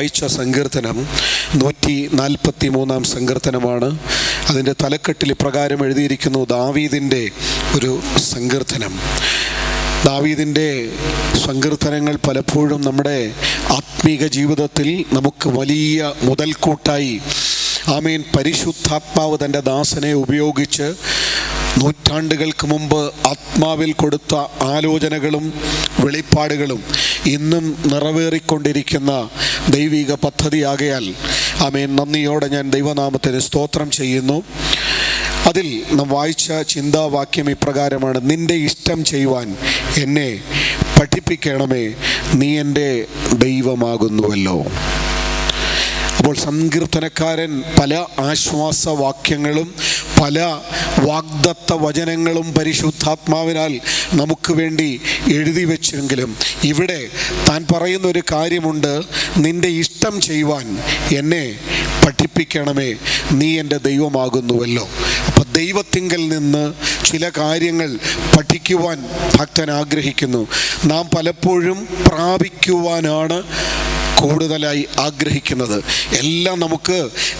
വായിച്ച സങ്കീർത്തനം 143 സങ്കീർത്തനമാണ്. അതിൻ്റെ തലക്കെട്ടിൽ ഇപ്രകാരം എഴുതിയിരിക്കുന്നു: ദാവീദിൻ്റെ ഒരു സങ്കീർത്തനം. ദാവീദിൻ്റെ സങ്കീർത്തനങ്ങൾ പലപ്പോഴും നമ്മുടെ ആത്മീക ജീവിതത്തിൽ നമുക്ക് വലിയ മുതൽക്കൂട്ടായി പരിശുദ്ധാത്മാവ് തൻ്റെ ദാസനെ ഉപയോഗിച്ച് നൂറ്റാണ്ടുകൾക്ക് മുമ്പ് ആത്മാവിൽ കൊടുത്ത ആലോചനകളും വെളിപ്പാടുകളും ഇന്നും നിറവേറിക്കൊണ്ടിരിക്കുന്ന ദൈവിക പദ്ധതിയാകയാൽ നന്ദിയോടെ ഞാൻ ദൈവനാമത്തിന് സ്തോത്രം ചെയ്യുന്നു. അതിൽ നാം വായിച്ച ചിന്താവാക്യം ഇപ്രകാരമാണ്: നിൻ്റെ ഇഷ്ടം ചെയ്യുവാൻ എന്നെ പഠിപ്പിക്കണമേ, നീ എൻ്റെ ദൈവമാകുന്നുവല്ലോ. അപ്പോൾ സങ്കീർത്തനക്കാരൻ പല ആശ്വാസവാക്യങ്ങളും പല വാഗ്ദത്ത വചനങ്ങളും പരിശുദ്ധാത്മാവിനാൽ നമുക്ക് വേണ്ടി എഴുതി വെച്ചെങ്കിലും ഇവിടെ താൻ പറയുന്നൊരു കാര്യമുണ്ട്: നിൻ്റെ ഇഷ്ടം ചെയ്യുവാൻ എന്നെ പഠിപ്പിക്കണമേ, നീ എൻ്റെ ദൈവമാകുന്നുവല്ലോ. അപ്പം ദൈവത്തിങ്കൽ നിന്ന് ചില കാര്യങ്ങൾ പഠിക്കുവാൻ ഭക്തൻ ആഗ്രഹിക്കുന്നു. നാം പലപ്പോഴും പ്രാപിക്കുവാനാണ് കൂടുതലായി ആഗ്രഹിക്കുന്നത്. എല്ലാം നമുക്ക്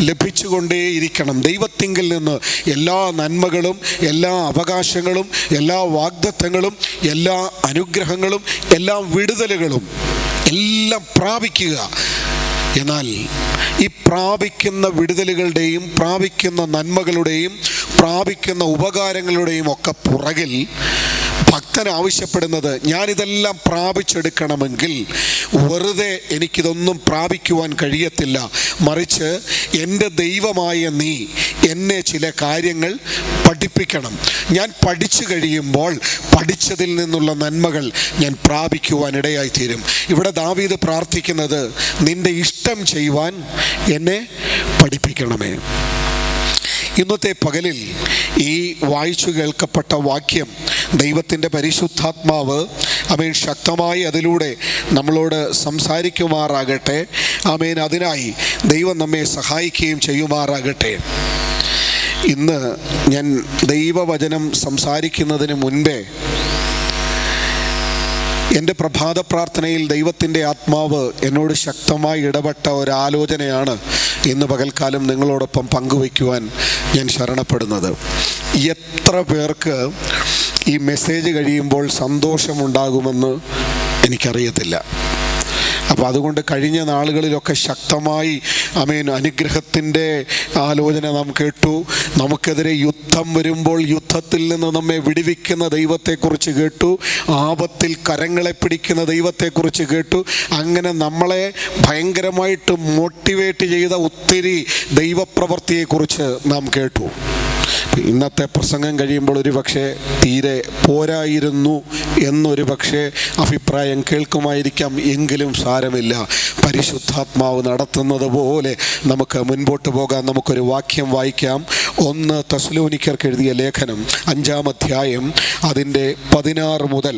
ലഭിച്ചുകൊണ്ടേയിരിക്കണം. ദൈവത്തിങ്കിൽ നിന്ന് എല്ലാ നന്മകളും എല്ലാ അവകാശങ്ങളും എല്ലാ വാഗ്ദത്തങ്ങളും എല്ലാ അനുഗ്രഹങ്ങളും എല്ലാ വിടുതലുകളും എല്ലാം പ്രാപിക്കുക. എന്നാൽ ഈ പ്രാപിക്കുന്ന വിടുതലുകളുടെയും പ്രാപിക്കുന്ന നന്മകളുടെയും പ്രാപിക്കുന്ന ഉപകാരങ്ങളുടെയും ഒക്കെ പുറകിൽ ഭക്തൻ ആവശ്യപ്പെടുന്നത്, ഞാനിതെല്ലാം പ്രാപിച്ചെടുക്കണമെങ്കിൽ വെറുതെ എനിക്കിതൊന്നും പ്രാപിക്കുവാൻ കഴിയത്തില്ല, മറിച്ച് എൻ്റെ ദൈവമായ നീ എന്നെ ചില കാര്യങ്ങൾ പഠിപ്പിക്കണം. ഞാൻ പഠിച്ചു കഴിയുമ്പോൾ പഠിച്ചതിൽ നിന്നുള്ള നന്മകൾ ഞാൻ പ്രാപിക്കുവാനിടയായിത്തീരും. ഇവിടെ ദാവീദ് പ്രാർത്ഥിക്കുന്നത്, നിൻ്റെ ഇഷ്ടം ചെയ്യുവാൻ എന്നെ പഠിപ്പിക്കണമേ. ഇന്നത്തെ പകലിൽ ഈ വായിച്ചു കേൾക്കപ്പെട്ട വാക്യം ദൈവത്തിൻ്റെ പരിശുദ്ധാത്മാവ് ശക്തമായി അതിലൂടെ നമ്മളോട് സംസാരിക്കുമാറാകട്ടെ. അതിനായി ദൈവം നമ്മെ സഹായിക്കുകയും ചെയ്യുമാറാകട്ടെ. ഇന്ന് ഞാൻ ദൈവവചനം സംസാരിക്കുന്നതിന് മുൻപേ എൻ്റെ പ്രഭാത പ്രാർത്ഥനയിൽ ദൈവത്തിൻ്റെ ആത്മാവ് എന്നോട് ശക്തമായി ഇടപെട്ട ഒരാലോചനയാണ് ഇന്ന് പകൽക്കാലം നിങ്ങളോടൊപ്പം പങ്കുവയ്ക്കുവാൻ ഞാൻ ശരണപ്പെടുന്നത്. എത്ര പേർക്ക് ഈ മെസ്സേജ് കഴിയുമ്പോൾ സന്തോഷമുണ്ടാകുമെന്ന് എനിക്കറിയത്തില്ല. അപ്പോൾ അതുകൊണ്ട് കഴിഞ്ഞ നാളുകളിലൊക്കെ ശക്തമായി അനുഗ്രഹത്തിൻ്റെ ആലോചന നാം കേട്ടു. നമുക്കെതിരെ യുദ്ധം വരുമ്പോൾ യുദ്ധത്തിൽ നിന്ന് നമ്മെ വിടുവിക്കുന്ന ദൈവത്തെക്കുറിച്ച് കേട്ടു. ആപത്തിൽ കരങ്ങളെ പിടിക്കുന്ന ദൈവത്തെക്കുറിച്ച് കേട്ടു. അങ്ങനെ നമ്മളെ ഭയങ്കരമായിട്ട് മോട്ടിവേറ്റ് ചെയ്ത ഒത്തിരി ദൈവപ്രവൃത്തിയെക്കുറിച്ച് നാം കേട്ടു. ഇന്നത്തെ പ്രസംഗം കഴിയുമ്പോൾ ഒരു പക്ഷേ തീരെ പോരായിരുന്നു എന്നൊരു പക്ഷേ അഭിപ്രായം കേൾക്കുമായിരിക്കാം. എങ്കിലും സാരമില്ല, പരിശുദ്ധാത്മാവ് നടത്തുന്നത് പോലെ നമുക്ക് മുൻപോട്ട് പോകാം. നമുക്കൊരു വാക്യം വായിക്കാം. 1 തെസ്സലോനിക്കർക്ക് എഴുതിയ ലേഖനം 5-ാം അധ്യായം അതിൻ്റെ 16 മുതൽ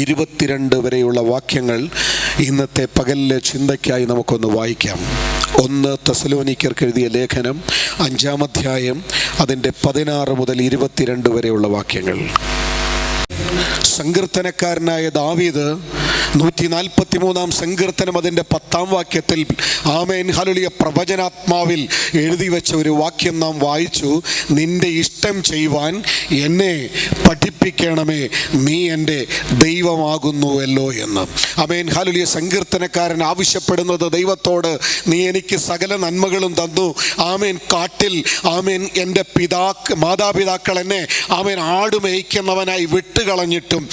22 വരെയുള്ള വാക്യങ്ങൾ ഇന്നത്തെ പകലിലെ ചിന്തയ്ക്കായി നമുക്കൊന്ന് വായിക്കാം. 1 തെസ്സലോനിക്കർക്ക് എഴുതിയ ലേഖനം 5-ാം അധ്യായം അതിൻ്റെ 16 മുതൽ 22 വരെയുള്ള വാക്യങ്ങൾ. സങ്കീർത്തനക്കാരനായ ദാവീദ് 143-ാം സങ്കീർത്തനം അതിൻ്റെ 10-ാം വാക്യത്തിൽ ഹല്ലേലൂയ പ്രവചനാത്മാവിൽ എഴുതി വെച്ച ഒരു വാക്യം നാം വായിച്ചു: നിൻ്റെ ഇഷ്ടം ചെയ്യുവാൻ എന്നെ പഠിപ്പിക്കണമേ, നീ എൻ്റെ ദൈവമാകുന്നുവല്ലോ എന്ന്. ഹല്ലേലൂയ. സങ്കീർത്തനക്കാരൻ ആവശ്യപ്പെടുന്നത് ദൈവത്തോട്, നീ എനിക്ക് സകല നന്മകളും തന്നു. കാട്ടിൽ എൻ്റെ മാതാപിതാക്കൾ എന്നെ ആടുമേയ്ക്കുന്നവനായി വിട്ടുകളഞ്ഞിട്ടും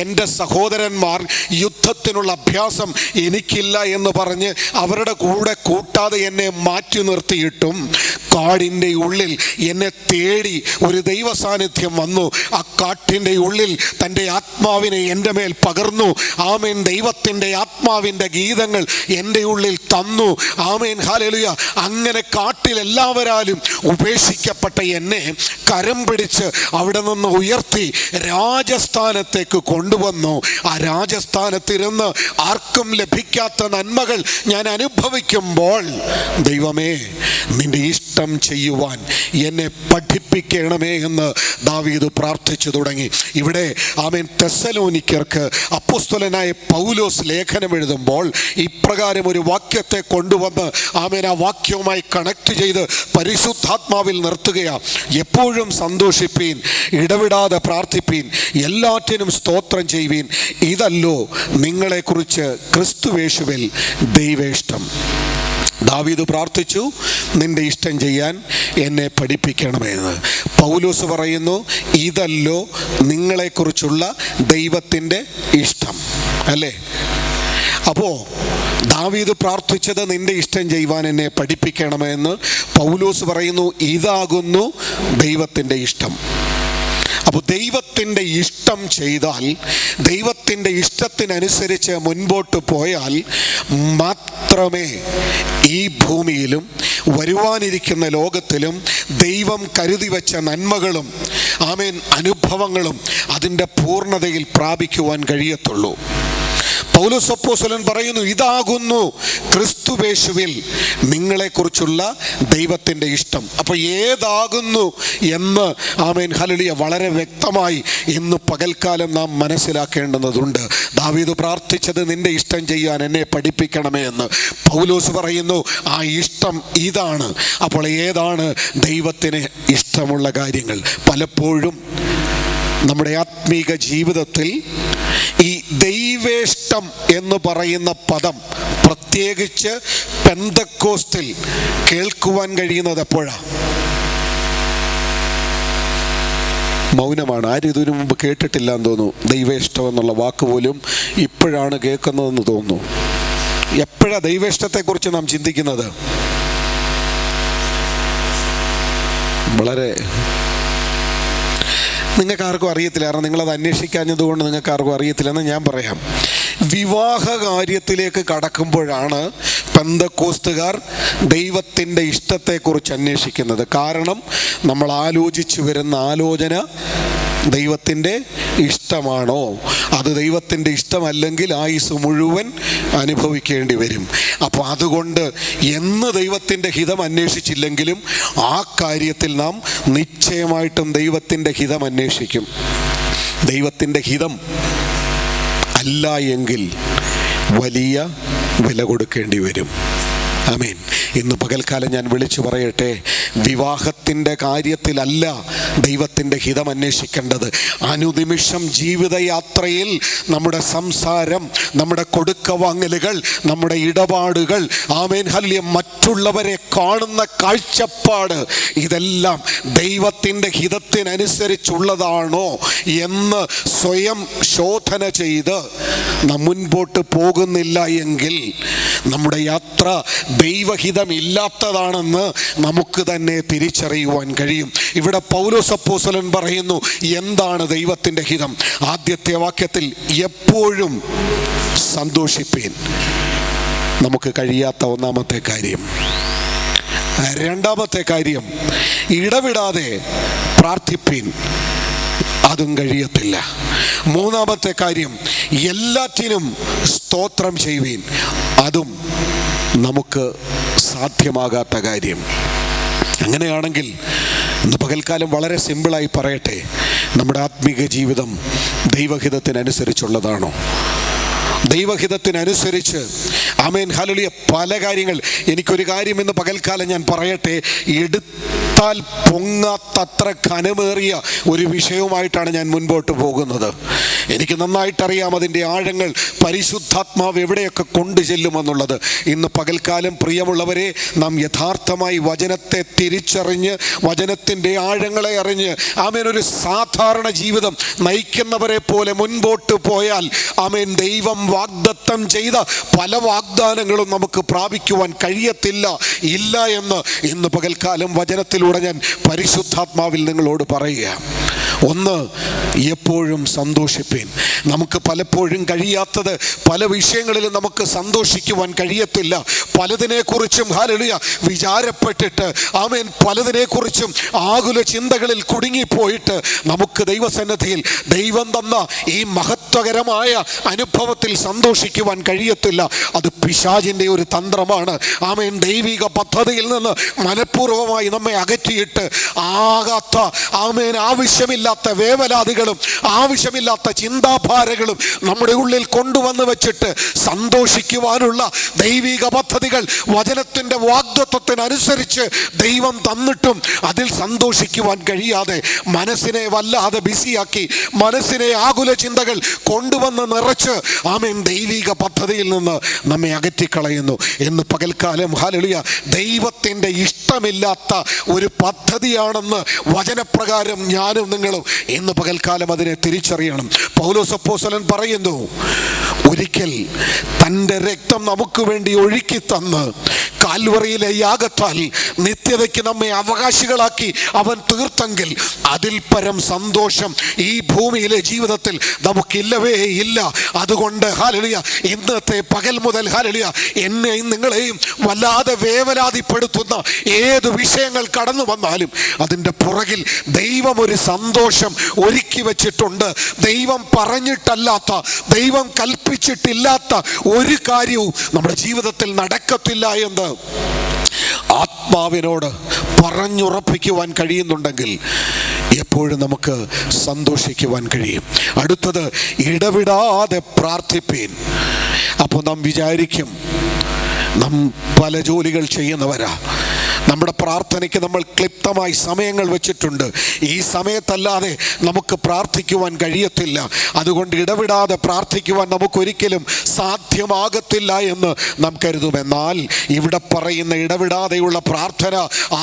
എൻ്റെ സഹോദരന്മാർ യുദ്ധത്തിനുള്ള അഭ്യാസം എനിക്കില്ല എന്ന് പറഞ്ഞ് അവരുടെ കൂടെ കൂട്ടാതെ എന്നെ മാറ്റി നിർത്തിയിട്ടും കാടിൻ്റെ ഉള്ളിൽ എന്നെ തേടി ഒരു ദൈവ സാന്നിധ്യം വന്നു. ആ കാട്ടിൻ്റെ ഉള്ളിൽ തൻ്റെ ആത്മാവിനെ എൻ്റെ മേൽ പകർന്നു. ദൈവത്തിൻ്റെ ആത്മാവിൻ്റെ ഗീതങ്ങൾ എൻ്റെ ഉള്ളിൽ തന്നു. ഹല്ലേലൂയ. അങ്ങനെ കാട്ടിൽ എല്ലാവരാലും ഉപേക്ഷിക്കപ്പെട്ട എന്നെ കരം പിടിച്ച് അവിടെ നിന്ന് ഉയർത്തി രാജസ്ഥാന രാജസ്ഥാനത്തേക്ക് കൊണ്ടുവന്നു. ആ രാജസ്ഥാനത്തിരുന്ന് ആർക്കും ലഭിക്കാത്ത നന്മകൾ ഞാൻ അനുഭവിക്കുമ്പോൾ, ദൈവമേ നിന്റെ ഇഷ്ടം ചെയ്യുവാൻ എന്നെ പഠിപ്പിക്കണമേ എന്ന് ദാവീദ് പ്രാർത്ഥിച്ചു തുടങ്ങി. ഇവിടെ ആമേൻ തെസ്സലോനിക്കർക്ക് അപ്പോസ്തലനായ പൗലോസ് ലേഖനം എഴുതുമ്പോൾ ഇപ്രകാരം ഒരു വാക്യത്തെ കൊണ്ടുവന്ന് ആമേൻ ആ വാക്യവുമായി കണക്ട് ചെയ്ത് പരിശുദ്ധാത്മാവിൽ നിർത്തുകയാണ്. എപ്പോഴും സന്തോഷിപ്പീൻ, ഇടവിടാതെ പ്രാർത്ഥിപ്പീൻ, എല്ലാറ്റിനും സ്തോത്രം ചെയ്യുവീൻ, ഇതല്ലോ നിങ്ങളെക്കുറിച്ച് ക്രിസ്തുയേശുവിൽ ദൈവേഷ്ടം. ദാവീദ് പ്രാർത്ഥിച്ചു, നിന്റെ ഇഷ്ടം ചെയ്യാൻ എന്നെ പഠിപ്പിക്കണമെന്ന്. പൗലോസ് പറയുന്നു, ഇതല്ലോ നിങ്ങളെക്കുറിച്ചുള്ള ദൈവത്തിൻ്റെ ഇഷ്ടം. അല്ലേ? അപ്പോൾ ദാവീദ് പ്രാർത്ഥിച്ചത് നിന്റെ ഇഷ്ടം ചെയ്യുവാൻ എന്നെ പഠിപ്പിക്കണമെന്ന്. പൗലോസ് പറയുന്നു, ഇതാകുന്നു ദൈവത്തിൻ്റെ ഇഷ്ടം. അപ്പോൾ ദൈവത്തിൻ്റെ ഇഷ്ടം ചെയ്താൽ, ദൈവത്തിൻ്റെ ഇഷ്ടത്തിനനുസരിച്ച് മുൻപോട്ട് പോയാൽ മാത്രമേ ഈ ഭൂമിയിലും വരുവാനിരിക്കുന്ന ലോകത്തിലും ദൈവം കരുതി വെച്ച നന്മകളും ആമേൻ അനുഭവങ്ങളും അതിൻ്റെ പൂർണ്ണതയിൽ പ്രാപിക്കുവാൻ കഴിയത്തുള്ളൂ. പൗലോസ് അപ്പോസ്തലൻ പറയുന്നു, ഇതാകുന്നു ക്രിസ്തുയേശുവിൽ നിങ്ങളെക്കുറിച്ചുള്ള ദൈവത്തിൻ്റെ ഇഷ്ടം. അപ്പോൾ ഏതാകുന്നു എന്ന് ആമേൻ ഹല്ലേലൂയ വളരെ വ്യക്തമായി ഇന്ന് പകൽക്കാലം നാം മനസ്സിലാക്കേണ്ടതുണ്ട്. ദാവീദ് പ്രാർത്ഥിച്ചത് നിന്റെ ഇഷ്ടം ചെയ്യാൻ എന്നെ പഠിപ്പിക്കണമേ എന്ന്. പൗലോസ് പറയുന്നു, ആ ഇഷ്ടം ഇതാണ്. അപ്പോൾ ഏതാണ് ദൈവത്തിന് ഇഷ്ടമുള്ള കാര്യങ്ങൾ? പലപ്പോഴും നമ്മുടെ ആത്മീക ജീവിതത്തിൽ ഈ ദൈവേഷ്ടം എന്ന് പറയുന്ന പദം പ്രത്യേകിച്ച് പെന്തക്കോസ്തിൽ കേൾക്കുവാൻ കഴിയുന്നത് എപ്പോഴാണ്? മൗനമാണ്. ആരും ഇതിനു മുമ്പ് കേട്ടിട്ടില്ല എന്ന് തോന്നുന്നു. ദൈവേഷ്ടം എന്നുള്ള വാക്ക് പോലും ഇപ്പോഴാണ് കേൾക്കുന്നതെന്ന് തോന്നുന്നു. എപ്പോഴാണ് ദൈവേഷ്ടത്തെക്കുറിച്ച് നാം ചിന്തിക്കുന്നത്? വളരെ നിങ്ങൾക്കാർക്കും അറിയത്തില്ല, കാരണം നിങ്ങളത് അന്വേഷിക്കാഞ്ഞതുകൊണ്ട് നിങ്ങൾക്കാർക്കും അറിയത്തില്ലെന്ന് ഞാൻ പറയാം. വിവാഹ കാര്യത്തിലേക്ക് കടക്കുമ്പോഴാണ് പെന്തക്കോസ്തുകാർ ദൈവത്തിൻ്റെ ഇഷ്ടത്തെക്കുറിച്ച് അന്വേഷിക്കുന്നത്. കാരണം നമ്മൾ ആലോചിച്ചു വരുന്ന ആലോചന ദൈവത്തിൻ്റെ ഇഷ്ടമാണോ? അത് ദൈവത്തിൻ്റെ ഇഷ്ടമല്ലെങ്കിൽ ആയുസ് മുഴുവൻ അനുഭവിക്കേണ്ടി വരും. അപ്പോൾ അതുകൊണ്ട് എന്ന് ദൈവത്തിൻ്റെ ഹിതം അന്വേഷിച്ചില്ലെങ്കിലും ആ കാര്യത്തിൽ നാം നിശ്ചയമായിട്ടും ദൈവത്തിൻ്റെ ഹിതം അന്വേഷിക്കും. ദൈവത്തിൻ്റെ ഹിതം അല്ല എങ്കിൽ വലിയ വില കൊടുക്കേണ്ടി വരും. ആമേൻ. ഇന്ന് പകൽക്കാലം ഞാൻ വിളിച്ചു പറയട്ടെ, വിവാഹത്തിൻ്റെ കാര്യത്തിലല്ല ദൈവത്തിൻ്റെ ഹിതം അന്വേഷിക്കേണ്ടത്. അനുനിമിഷം ജീവിതയാത്രയിൽ നമ്മുടെ സംസാരം, നമ്മുടെ കൊടുക്കവാങ്ങലുകൾ, നമ്മുടെ ഇടപാടുകൾ, ആമേൻ ഹല്ലേലൂയ, മറ്റുള്ളവരെ കാണുന്ന കാഴ്ചപ്പാട്, ഇതെല്ലാം ദൈവത്തിൻ്റെ ഹിതത്തിനനുസരിച്ചുള്ളതാണോ എന്ന് സ്വയം ശോധന ചെയ്ത് നാം മുൻപോട്ട് പോകുന്നില്ല എങ്കിൽ നമ്മുടെ യാത്ര ദൈവഹിതം ഇല്ലാത്തതാണെന്ന് നമുക്ക് തന്നെ തിരിച്ചറിയുവാൻ കഴിയും. ഇവിടെ പൗലോസ് അപ്പോസ്തലൻ പറയുന്നു, എന്താണ് ദൈവത്തിൻ്റെ ഹിതം? ആദ്യത്തെ വാക്യത്തിൽ എപ്പോഴും സന്തോഷിപ്പീൻ, നമുക്ക് കഴിയാത്ത ഒന്നാമത്തെ കാര്യം. രണ്ടാമത്തെ കാര്യം, ഇടവിടാതെ പ്രാർത്ഥിപ്പീൻ, അതും കഴിയത്തില്ല. മൂന്നാമത്തെ കാര്യം, എല്ലാറ്റിനും സ്തോത്രം ചെയ്യുവീൻ, അതും നമുക്ക് സാധ്യമാകാത്ത കാര്യം. അങ്ങനെയാണെങ്കിൽ ഇന്ന് പകൽക്കാലം വളരെ സിമ്പിളായി പറയട്ടെ, നമ്മുടെ ആത്മീക ജീവിതം ദൈവഹിതത്തിനനുസരിച്ചുള്ളതാണോ? ദൈവഹിതത്തിനനുസരിച്ച് ആമേൻ ഹല്ലേലൂയ പല കാര്യങ്ങൾ. എനിക്കൊരു കാര്യം ഇന്ന് പകൽക്കാലം ഞാൻ പറയട്ടെ, എടുത്താൽ പൊങ്ങാത്തത്ര ഘനമേറിയ ഒരു വിഷയവുമായിട്ടാണ് ഞാൻ മുൻപോട്ട് പോകുന്നത്. എനിക്ക് നന്നായിട്ടറിയാം അതിൻ്റെ ആഴങ്ങൾ, പരിശുദ്ധാത്മാവ് എവിടെയൊക്കെ കൊണ്ടു ചെല്ലുമെന്നുള്ളത്. ഇന്ന് പകൽക്കാലം പ്രിയമുള്ളവരെ, നാം യഥാർത്ഥമായി വചനത്തെ തിരിച്ചറിഞ്ഞ് വചനത്തിൻ്റെ ആഴങ്ങളെ അറിഞ്ഞ് ആമേൻ ഒരു സാധാരണ ജീവിതം നയിക്കുന്നവരെ പോലെ മുൻപോട്ട് പോയാൽ ആമേൻ ദൈവം വാഗ്ദത്തം ചെയ്ത പല വാഗ്ദാനങ്ങളും നമുക്ക് പ്രാപിക്കുവാൻ കഴിയത്തില്ല, ഇല്ല എന്ന് ഇന്ന് പകൽക്കാലം വചനത്തിലൂടെ ഞാൻ പരിശുദ്ധാത്മാവിൽ നിങ്ങളോട് പറയുക. ഒന്ന്, എപ്പോഴും സന്തോഷിപ്പീൻ. നമുക്ക് പലപ്പോഴും കഴിയാത്തത്, പല വിഷയങ്ങളിലും നമുക്ക് സന്തോഷിക്കുവാൻ കഴിയത്തില്ല. പലതിനെക്കുറിച്ചും ഹല്ലേലൂയ വിചാരപ്പെട്ടിട്ട് ആമേൻ, പലതിനെക്കുറിച്ചും ആകുല ചിന്തകളിൽ കുടുങ്ങിപ്പോയിട്ട് നമുക്ക് ദൈവസന്നിധിയിൽ ദൈവം തന്ന ഈ മഹത്വകരമായ അനുഭവത്തിൽ സന്തോഷിക്കുവാൻ കഴിയത്തില്ല. അത് പിശാചിൻ്റെ ഒരു തന്ത്രമാണ്. ആമേൻ, ദൈവിക പദ്ധതിയിൽ നിന്ന് മനഃപൂർവ്വമായി നമ്മെ അകറ്റിയിട്ട് ആകാത്ത ആമേൻ ആവശ്യമില്ലാത്ത വേവലാതികളും ആവശ്യമില്ലാത്ത ചിന്താഭാരങ്ങളും നമ്മുടെ ഉള്ളിൽ കൊണ്ടുവന്ന് വെച്ചിട്ട് സന്തോഷിക്കുവാനുള്ള ദൈവിക പദ്ധതികൾ വചനത്തിൻ്റെ വാഗ്ദത്തത്തിനനുസരിച്ച് ദൈവം തന്നിട്ടും അതിൽ സന്തോഷിക്കുവാൻ കഴിയാതെ മനസ്സിനെ വല്ലാതെ ബിസിയാക്കി, മനസ്സിനെ ആകുല ചിന്തകൾ കൊണ്ടുവന്ന് നിറച്ച് ആമേൻ ദൈവിക പദ്ധതിയിൽ നിന്ന് നമ്മെ അകറ്റിക്കളയുന്നു. എന്ന് പകൽക്കാലം ഹല്ലേലൂയ ദൈവത്തിൻ്റെ ഇഷ്ടമില്ലാത്ത ഒരു പദ്ധതിയാണെന്ന് വചനപ്രകാരം ഞാനും നിങ്ങളും ഇന്ന് പകൽക്കാലം അതിനെ തിരിച്ചറിയണം. പൗലോസ് അപ്പോസ്തലൻ പറയുന്നു, ഒരിക്കൽ തൻ്റെ രക്തം നമുക്ക് വേണ്ടി ഒഴുക്കി തന്ന് കാൽവറിയിലെ യാഗത്താൽ നിത്യതയ്ക്ക് നമ്മെ അവകാശികളാക്കി അവൻ തീർത്തെങ്കിൽ അതിൽ പരം സന്തോഷം ഈ ഭൂമിയിലെ ജീവിതത്തിൽ നമുക്കില്ലവേ ഇല്ല. അതുകൊണ്ട് ഹല്ലേലൂയ ഇന്നത്തെ പകൽ മുതൽ ഹല്ലേലൂയ എന്നെയും നിങ്ങളെയും വല്ലാതെ വേവലാതിപ്പെടുത്തുന്ന ഏത് വിഷയങ്ങൾ കടന്നു വന്നാലും അതിൻ്റെ പുറകിൽ ദൈവം ഒരു സന്തോഷം ഒരുക്കി വെച്ചിട്ടുണ്ട്. ദൈവം പറഞ്ഞിട്ടല്ലാത്ത, ദൈവം കൽപ്പിച്ചിട്ടില്ലാത്ത ഒരു കാര്യവും നമ്മുടെ ജീവിതത്തിൽ നടക്കത്തില്ല എന്ന് ആത്മാവിനോട് പറഞ്ഞുറപ്പിക്കുവാൻ കഴിയുന്നുണ്ടെങ്കിൽ എപ്പോഴും നമുക്ക് സന്തോഷിക്കുവാൻ കഴിയും. അടുത്തത്, ഇടവിടാതെ പ്രാർത്ഥിപ്പീൻ. അപ്പോൾ നാം വിചാരിക്കും നാം പല ജോലികൾ ചെയ്യുന്നവരാ, നമ്മുടെ പ്രാർത്ഥനയ്ക്ക് നമ്മൾ ക്ലിപ്തമായി സമയങ്ങൾ വെച്ചിട്ടുണ്ട്, ഈ സമയത്തല്ലാതെ നമുക്ക് പ്രാർത്ഥിക്കുവാൻ കഴിയത്തില്ല, അതുകൊണ്ട് ഇടവിടാതെ പ്രാർത്ഥിക്കുവാൻ നമുക്കൊരിക്കലും സാധ്യമാകത്തില്ല എന്ന് നാം കരുതും. എന്നാൽ ഇവിടെ പറയുന്ന ഇടവിടാതെയുള്ള പ്രാർത്ഥന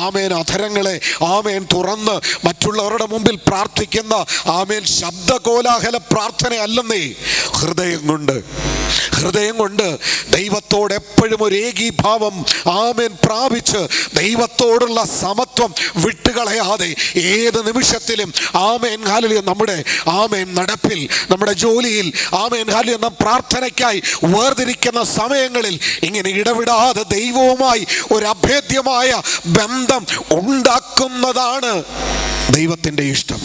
ആമേൻ അധരങ്ങളെ ആമേൻ തുറന്ന് മറ്റുള്ളവരുടെ മുമ്പിൽ പ്രാർത്ഥിക്കുന്ന ആമേൻ ശബ്ദകോലാഹല പ്രാർത്ഥന അല്ലെന്നേ, ഹൃദയം കൊണ്ട് ദൈവത്തോട് എപ്പോഴും ഒരു ഏകീഭാവം ആമേൻ പ്രാപിച്ച് ദൈവത്തോടുള്ള സമത്വം വിട്ടുകളയാതെ ഏത് നിമിഷത്തിലും ആമേൻ ഹല്ലേലൂയ നമ്മുടെ ആമേൻ നടപ്പിൽ, നമ്മുടെ ജോലിയിൽ ആമേൻ ഹല്ലേലൂയ നാം പ്രാർത്ഥനയ്ക്കായി വേർതിരിക്കുന്ന സമയങ്ങളിൽ ഇങ്ങനെ ഇടവിടാതെ ദൈവവുമായി ഒരു അഭേദ്യമായ ബന്ധം ഉണ്ടാക്കുന്നതാണ് ദൈവത്തിൻ്റെ ഇഷ്ടം.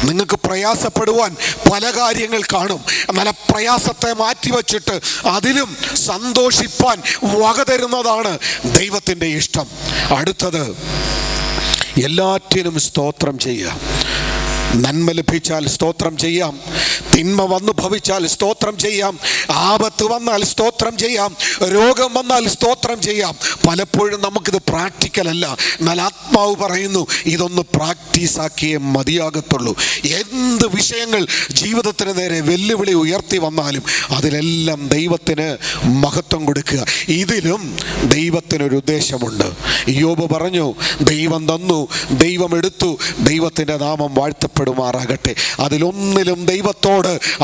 നിങ്ങൾക്ക് പ്രയാസപ്പെടുവാൻ പല കാര്യങ്ങൾ കാണും, എന്നാൽ ആ പ്രയാസത്തെ മാറ്റിവെച്ചിട്ട് അതിലും സന്തോഷിപ്പാൻ വക തരുന്നതാണ് ദൈവത്തിൻ്റെ ഇഷ്ടം. അടുത്തത്, എല്ലാറ്റിനും സ്തോത്രം ചെയ്യുക. നന്മ ലഭിച്ചാൽ സ്തോത്രം ചെയ്യാം, തിന്മ വന്നു ഭവിച്ചാൽ സ്തോത്രം ചെയ്യാം, ആപത്ത് വന്നാൽ സ്തോത്രം ചെയ്യാം, രോഗം വന്നാൽ സ്തോത്രം ചെയ്യാം. പലപ്പോഴും നമുക്കിത് പ്രാക്ടിക്കലല്ല, എന്നാൽ ആത്മാവ് പറയുന്നു ഇതൊന്ന് പ്രാക്ടീസാക്കിയേ മതിയാകത്തുള്ളൂ. എന്ത് വിഷയങ്ങൾ ജീവിതത്തിന് നേരെ വെല്ലുവിളി ഉയർത്തി വന്നാലും അതിലെല്ലാം ദൈവത്തിന് മഹത്വം കൊടുക്കുക. ഇതിലും ദൈവത്തിനൊരു ഉദ്ദേശമുണ്ട്. യോബ് പറഞ്ഞു, ദൈവം തന്നു, ദൈവം എടുത്തു, ദൈവത്തിൻ്റെ നാമം വാഴ്ത്തപ്പെടുമാറാകട്ടെ. അതിലൊന്നിലും ദൈവത്തോട്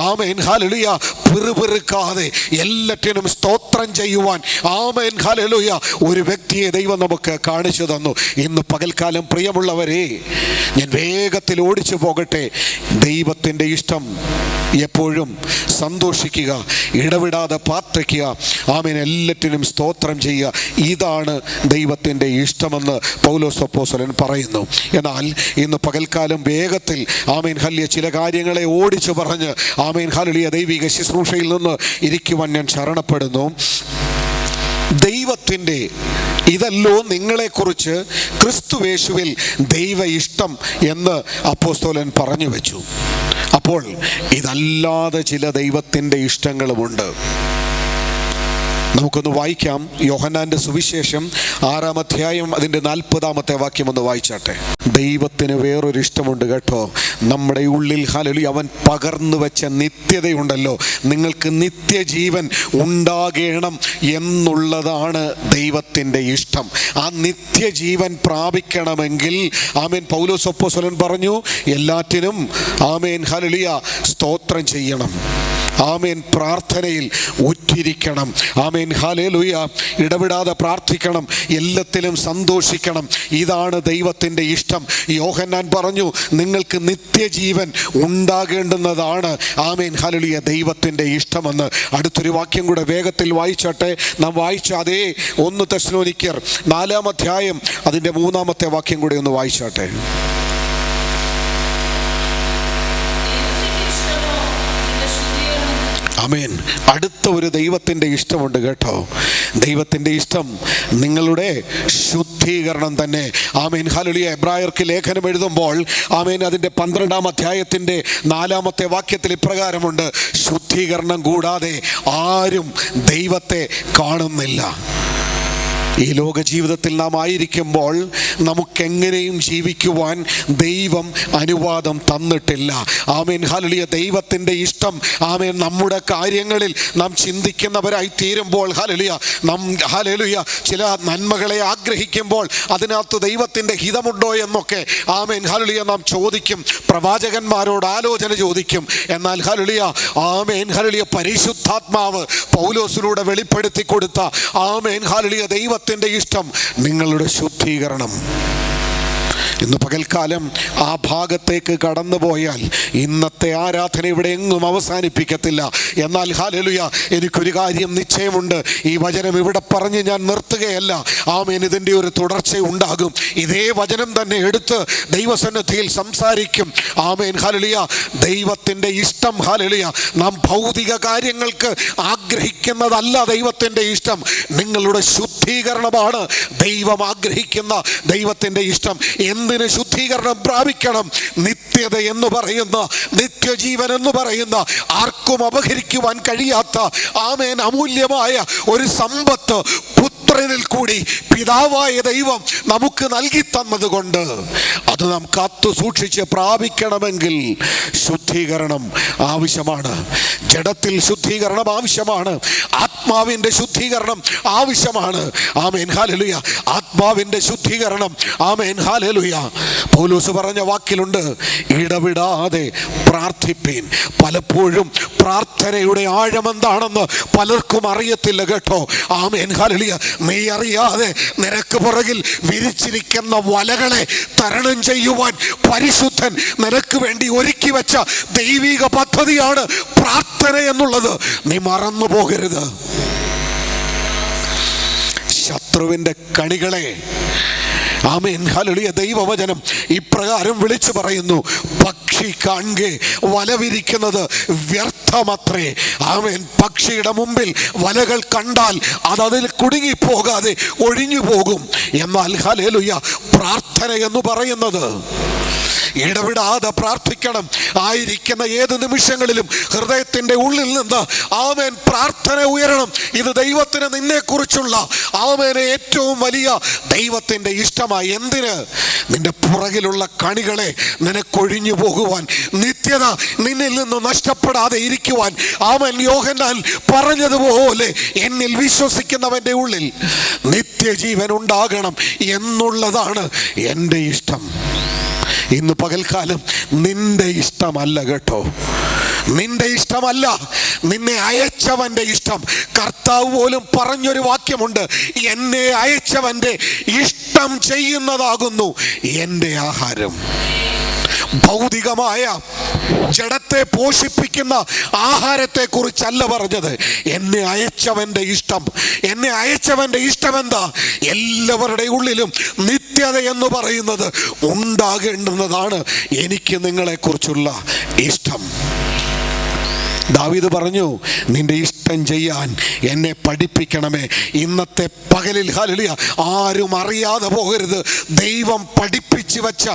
ആമേൻ ഹല്ലേലൂയ പിറുപിറുക്കാതെ എല്ലാറ്റിനും സ്തോത്രം ചെയ്യുവാൻ ആമേൻ ഹല്ലേലൂയ ഒരു വ്യക്തിയെ ദൈവം നമുക്ക് കാണിച്ചു തന്നു. ഇന്ന് പകൽക്കാലം പ്രിയമുള്ളവരെ, ഞാൻ വേഗത്തിൽ ഓടിച്ചു പോകട്ടെ. ദൈവത്തിൻ്റെ ഇഷ്ടം എപ്പോഴും സന്തോഷിക്കുക, ഇടവിടാതെ പ്രാർത്ഥിക്കുക, ആമേൻ എല്ലാറ്റിനും സ്തോത്രം ചെയ്യുക. ഇതാണ് ദൈവത്തിൻ്റെ ഇഷ്ടമെന്ന് പൗലോസ് അപ്പോസ്തലൻ പറയുന്നു. എന്നാൽ ഇന്ന് പകൽക്കാലം വേഗത്തിൽ ആമേൻ ഹല്ലേലൂയ ചില കാര്യങ്ങളെ ഓടിച്ചു പറഞ്ഞ് ആമേൻ ഹല്ലേലൂയ ദൈവിക ശുശ്രൂഷയിൽ നിന്ന് ഇരിക്കുവാൻ ഞാൻ ശരണപ്പെടുന്നു. ദൈവത്തിൻ്റെ ഇതല്ലോ നിങ്ങളെക്കുറിച്ച് ക്രിസ്തുവേശുവിൽ ദൈവ ഇഷ്ടം എന്ന് അപ്പോസ്തലൻ പറഞ്ഞു വെച്ചു. അപ്പോൾ ഇതല്ലാതെ ചില ദൈവത്തിൻ്റെ ഇഷ്ടങ്ങളുമുണ്ട്. നമുക്കൊന്ന് വായിക്കാം. യോഹന്നാന്റെ സുവിശേഷം 6-ാം അധ്യായം അതിൻ്റെ 40-ാമത്തെ വാക്യം ഒന്ന് വായിച്ചാട്ടെ. ദൈവത്തിന് വേറൊരു ഇഷ്ടമുണ്ട് കേട്ടോ. നമ്മുടെ ഉള്ളിൽ ഹല്ലേലൂയ അവൻ പകർന്നു വെച്ച നിത്യതയുണ്ടല്ലോ, നിങ്ങൾക്ക് നിത്യജീവൻ ഉണ്ടാകണം എന്നുള്ളതാണ് ദൈവത്തിൻ്റെ ഇഷ്ടം. ആ നിത്യജീവൻ പ്രാപിക്കണമെങ്കിൽ ആമേൻ പൗലോസ് അപ്പോസ്തലൻ പറഞ്ഞു എല്ലാറ്റിനും ആമേൻ ഹല്ലേലൂയ സ്തോത്രം ചെയ്യണം. ആമേൻ പ്രാർത്ഥനയിൽ ഉറ്റിരിക്കണം. Amen hallelujah. ഇടവിടാതെ പ്രാർത്ഥിക്കണം, എല്ലാത്തിലും സന്തോഷിക്കണം. ഇതാണ് ദൈവത്തിൻ്റെ ഇഷ്ടം. യോഹന്നാൻ പറഞ്ഞു, നിങ്ങൾക്ക് നിത്യജീവൻ ഉണ്ടാകേണ്ടുന്നതാണ് ആമേൻ ഹല്ലേലൂയ ദൈവത്തിൻ്റെ ഇഷ്ടമെന്ന്. അടുത്തൊരു വാക്യം കൂടെ വേഗത്തിൽ വായിച്ചാട്ടെ. നാം വായിച്ച അതേ 1 തെസ്സലോനിക്കർ 4-ാം അധ്യായം അതിൻ്റെ 3-ാമത്തെ വാക്യം കൂടെ ഒന്ന് വായിച്ചാട്ടെ. ആമേൻ. അടുത്ത ഒരു ദൈവത്തിൻ്റെ ഇഷ്ടമുണ്ട് കേട്ടോ. ദൈവത്തിൻ്റെ ഇഷ്ടം നിങ്ങളുടെ ശുദ്ധീകരണം തന്നെ. Amen hallelujah. എബ്രായർക്ക് ലേഖനം എഴുതുമ്പോൾ ആമേൻ അതിൻ്റെ 12-ാം അധ്യായത്തിൻ്റെ 4-ാമത്തെ വാക്യത്തിൽ ഇപ്രകാരമുണ്ട്, ശുദ്ധീകരണം കൂടാതെ ആരും ദൈവത്തെ കാണുന്നില്ല. ഈ ലോക ജീവിതത്തിൽ നാം ആയിരിക്കുമ്പോൾ നമുക്കെങ്ങനെയും ജീവിക്കുവാൻ ദൈവം അനുവാദം തന്നിട്ടില്ല. Amen hallelujah. ദൈവത്തിൻ്റെ ഇഷ്ടം ആമേൻ നമ്മുടെ കാര്യങ്ങളിൽ നാം ചിന്തിക്കുന്നവരായി തീരുമ്പോൾ ഹല്ലേലൂയ ചില നന്മകളെ ആഗ്രഹിക്കുമ്പോൾ അതിനകത്ത് ദൈവത്തിൻ്റെ ഹിതമുണ്ടോ എന്നൊക്കെ ആമേൻ ഹല്ലേലൂയ നാം ചോദിക്കും, പ്രവാചകന്മാരോട് ആലോചന ചോദിക്കും. എന്നാൽ ഹല്ലേലൂയ ആമേൻ ഹല്ലേലൂയ പരിശുദ്ധാത്മാവ് പൗലോസിലൂടെ വെളിപ്പെടുത്തി കൊടുത്ത ആമേൻ ഹല്ലേലൂയ ദൈവത്തിൻ്റെ ഇഷ്ടം നിങ്ങളുടെ ശുദ്ധീകരണം. ഇന്ന് പകൽക്കാലം ആ ഭാഗത്തേക്ക് കടന്നുപോയാൽ ഇന്നത്തെ ആരാധന ഇവിടെ എങ്ങും അവസാനിപ്പിക്കത്തില്ല. എന്നാൽ ഹല്ലേലൂയ എനിക്കൊരു കാര്യം നിശ്ചയമുണ്ട്, ഈ വചനം ഇവിടെ പറഞ്ഞ് ഞാൻ നിർത്തുകയല്ല. ആമേൻ ഇതിൻ്റെ ഒരു തുടർച്ച ഉണ്ടാകും. ഇതേ വചനം തന്നെ എടുത്ത് ദൈവസന്നിധിയിൽ സംസാരിക്കും. Amen hallelujah. ദൈവത്തിൻ്റെ ഇഷ്ടം ഹല്ലേലൂയ നാം ഭൗതിക കാര്യങ്ങൾക്ക് ആഗ്രഹിക്കുന്നതല്ല. ദൈവത്തിൻ്റെ ഇഷ്ടം നിങ്ങളുടെ ശുദ്ധീകരണമാണ് ദൈവം ആഗ്രഹിക്കുന്ന ദൈവത്തിൻ്റെ ഇഷ്ടം. എന്തിന് ശുദ്ധീകരണം പ്രാപിക്കണം? നിത്യത എന്ന് പറയുന്ന, നിത്യജീവൻ എന്ന് പറയുന്ന, ആർക്കും അപഹരിക്കുവാൻ കഴിയാത്ത ആമേൻ അമൂല്യമായ ഒരു സമ്പത്ത് പുത്രനിൽ കൂടി പിതാവായ ദൈവം നമുക്ക് നൽകി തന്നതുകൊണ്ട് അത് നാം കാത്തു സൂക്ഷിച്ച് പ്രാപിക്കണമെങ്കിൽ ശുദ്ധീകരണം ആവശ്യമാണ്. ജഡത്തിൽ ശുദ്ധീകരണം ആവശ്യമാണ്, ആത്മാവിൻ്റെ ശുദ്ധീകരണം ആവശ്യമാണ്. Amen hallelujah. ആത്മാവിൻ്റെ ശുദ്ധീകരണം ആമേൻ ഹല്ലേലൂയ. പൗലോസ് പറഞ്ഞ വാക്കിലുണ്ട്, ഇടവിടാതെ പ്രാർത്ഥിപ്പീൻ. പലപ്പോഴും പ്രാർത്ഥനയുടെ ആഴം എന്താണെന്ന് പലർക്കും അറിയത്തില്ല കേട്ടോ. Amen hallelujah. നീ അറിയാതെ നിനക്ക് പുറകിൽ വിരിച്ചിരിക്കുന്ന വലകളെ തരണം ചെയ്യുവാൻ പരിശുദ്ധൻ നിനക്ക് വേണ്ടി ഒരുക്കി വെച്ച ദൈവിക പദ്ധതിയാണ് പ്രാർത്ഥന എന്നുള്ളത് നീ മറന്നു പോകരുത്. ശത്രുവിൻ്റെ കണികളെ ആമേൻ ഹല്ലേലൂയ ദൈവവചനം ഇപ്രകാരം വിളിച്ചു പറയുന്നു, പക്ഷി കാൺകെ വലവിരിക്കുന്നത് വ്യർത്ഥമത്രേ. ആമേൻ. പക്ഷിയുടെ മുമ്പിൽ വലകൾ കണ്ടാൽ അതതിൽ കുടുങ്ങിപ്പോകാതെ ഒഴിഞ്ഞു പോകും. എന്നാൽ ഹല്ലേലൂയ പ്രാർത്ഥന എന്ന് പറയുന്നത് ഇടവിടാതെ പ്രാർത്ഥിക്കണം. ആയിരിക്കുന്ന ഏത് നിമിഷങ്ങളിലും ഹൃദയത്തിൻ്റെ ഉള്ളിൽ നിന്ന് ആമേൻ പ്രാർത്ഥന ഉയരണം. ഇത് ദൈവത്തിന് നിന്നെക്കുറിച്ചുള്ള ആമേനെ ഏറ്റവും വലിയ ദൈവത്തിൻ്റെ ഇഷ്ടമായി. എന്തിന്? നിന്റെ പുറകിലുള്ള കണികളെ നിനക്കൊഴിഞ്ഞു പോകുവാൻ, നിത്യത നിന്നിൽ നിന്ന് നഷ്ടപ്പെടാതെ ഇരിക്കുവാൻ. ആമേൻ. യോഹന്നാൻ പറഞ്ഞതുപോലെ എന്നിൽ വിശ്വസിക്കുന്നവൻ്റെ ഉള്ളിൽ നിത്യജീവൻ ഉണ്ടാകണം എന്നുള്ളതാണ് എൻ്റെ ഇഷ്ടം. ഇന്ന് പകൽക്കാലം നിന്റെ ഇഷ്ടമല്ല കേട്ടോ, നിന്റെ ഇഷ്ടമല്ല, നിന്നെ അയച്ചവൻ്റെ ഇഷ്ടം. കർത്താവ് പോലും പറഞ്ഞൊരു വാക്യമുണ്ട്, എന്നെ അയച്ചവൻ്റെ ഇഷ്ടം ചെയ്യുന്നതാകുന്നു എൻ്റെ ആഹാരം. ഭൗതികമായ ജഡത്തെ പോഷിപ്പിക്കുന്ന ആഹാരത്തെ കുറിച്ചല്ല പറഞ്ഞത്, എന്നെ അയച്ചവൻ്റെ ഇഷ്ടം. എന്നെ അയച്ചവൻ്റെ ഇഷ്ടം എന്താ? എല്ലാവരുടെ ഉള്ളിലും നിത്യത എന്ന് പറയുന്നത് ഉണ്ടാകേണ്ടുന്നതാണ് എനിക്ക് നിങ്ങളെക്കുറിച്ചുള്ള ഇഷ്ടം. ദാവീദ് പറഞ്ഞു, നിന്റെ ഇഷ്ടം ചെയ്യാൻ എന്നെ പഠിപ്പിക്കണമേ. ഇന്നത്തെ പകലിൽ ഹല്ലേലൂയ ആരും അറിയാതെ പോകരുത്, ദൈവം പഠിപ്പിച്ചു വെച്ച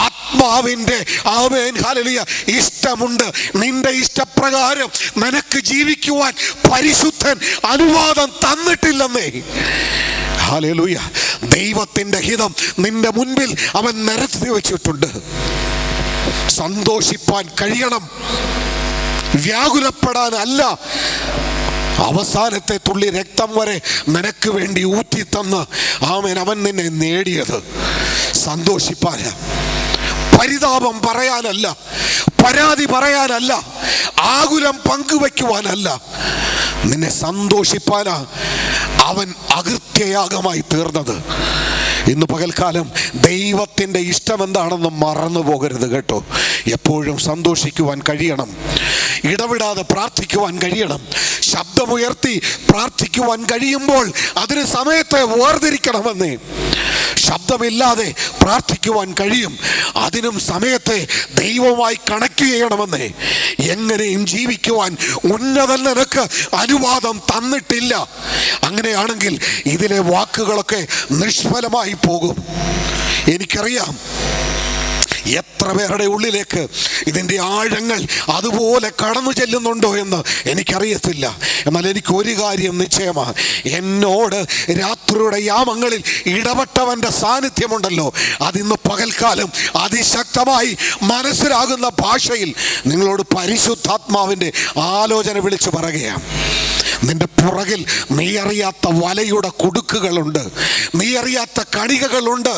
ആത്മാവിൻ്റെ ആമേൻ ഹല്ലേലൂയ ഇഷ്ടമുണ്ട്. നിന്റെ ഇഷ്ടപ്രകാരം നിനക്ക് ജീവിക്കുവാൻ പരിശുദ്ധൻ അനുവാദം തന്നിട്ടില്ലെന്നേ. ഹല്ലേലൂയ. ദൈവത്തിൻ്റെ ഹിതം നിന്റെ മുൻപിൽ അവൻ നിരത്തി വെച്ചിട്ടുണ്ട്. സന്തോഷിപ്പാൻ കഴിയണം, വ്യാകുലപ്പെടാനല്ല. അവസാനത്തെ തുള്ളി രക്തം വരെ നിനക്ക് വേണ്ടി ഊറ്റിത്തന്ന് ആമേൻ അവൻ നിന്നെ നേടിയത് സന്തോഷിപ്പാൻ, പരിതാപം പറയാനല്ല, പരാതി പറയാനല്ല, ആകുലം പങ്കുവയ്ക്കുവാനല്ല, നിന്നെ സന്തോഷിപ്പാനാ അവൻ അകൃത്യയാഗമായി തീർന്നത്. ഇന്ന് പകൽക്കാലം ദൈവത്തിൻ്റെ ഇഷ്ടം എന്താണെന്ന് മറന്നു പോകരുത് കേട്ടോ. എപ്പോഴും സന്തോഷിക്കുവാൻ കഴിയണം, ഇടവിടാതെ പ്രാർത്ഥിക്കുവാൻ കഴിയണം, ശബ്ദമുയർത്തി പ്രാർത്ഥിക്കുവാൻ കഴിയുമ്പോൾ അതിന് സമയത്തെ വേർതിരിക്കണമെന്നേ. ശബ്ദമില്ലാതെ പ്രാർത്ഥിക്കുവാൻ കഴിയും, അതിനും സമയത്തെ ദൈവവുമായി കണക്ട് ചെയ്യണമെന്നേ. എങ്ങനെയും ജീവിക്കുവാൻ ഉന്നതൻ നിനക്ക് അനുവാദം തന്നിട്ടില്ല. അങ്ങനെയാണെങ്കിൽ ഇതിലെ വാക്കുകളൊക്കെ നിഷ്ഫലമായി പോകും. എനിക്കറിയാം എത്ര പേരുടെ ഉള്ളിലേക്ക് ഇതിൻ്റെ ആഴങ്ങൾ അതുപോലെ കടന്നു ചെല്ലുന്നുണ്ടോ എന്ന് എനിക്കറിയത്തില്ല. എന്നാൽ എനിക്കൊരു കാര്യം നിശ്ചയമാണ്, എന്നോട് രാത്രിയുടെ യാമങ്ങളിൽ ഇടപെട്ടവൻ്റെ സാന്നിധ്യമുണ്ടല്ലോ, അതിന്ന് പകൽക്കാലം അതിശക്തമായി മനസ്സിലാകുന്ന ഭാഷയിൽ നിങ്ങളോട് പരിശുദ്ധാത്മാവിൻ്റെ ആലോചന വിളിച്ചു പറയുകയാണ്. നിന്റെ പുറകിൽ നീ അറിയാത്ത വലയുടെ കുടുക്കുകളുണ്ട്, നീ അറിയാത്ത കണികകളുണ്ട്.